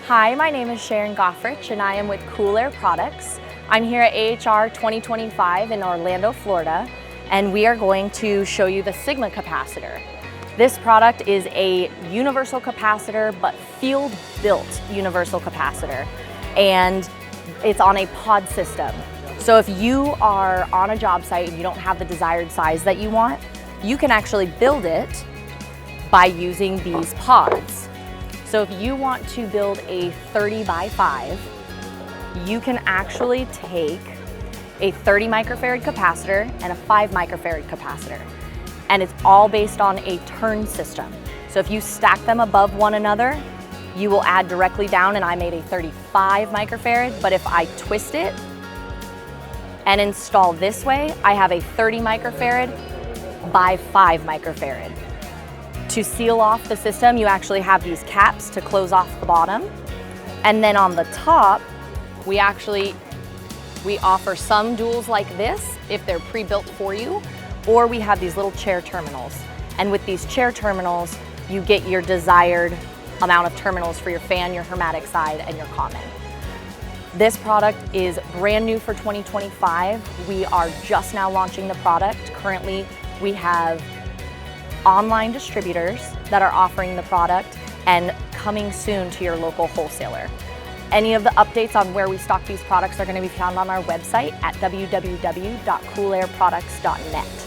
Hi, my name is Sharon Goepferich and I am with Cool Air Products. I'm here at AHR 2025 in Orlando, Florida, and we are going to show you the Sigma Capacitor. This product is a universal capacitor, but field-built universal capacitor, and it's on a pod system. So if you are on a job site and you don't have the desired size that you want, you can actually build it by using these pods. So if you want to build a 30 by 5, you can actually take a 30 microfarad capacitor and a 5 microfarad capacitor. And it's all based on a turn system. So if you stack them above one another, you will add directly down, and I made a 35 microfarad, but if I twist it and install this way, I have a 30 microfarad by 5 microfarad. To seal off the system, you actually have these caps to close off the bottom. And then on the top, we offer some duals like this if they're pre-built for you, or we have these little chair terminals. And with these chair terminals, you get your desired amount of terminals for your fan, your hermetic side, and your common. This product is brand new for 2025. We are just now launching the product. Currently, we have online distributors that are offering the product and coming soon to your local wholesaler. Any of the updates on where we stock these products are going to be found on our website at www.coolairproducts.net.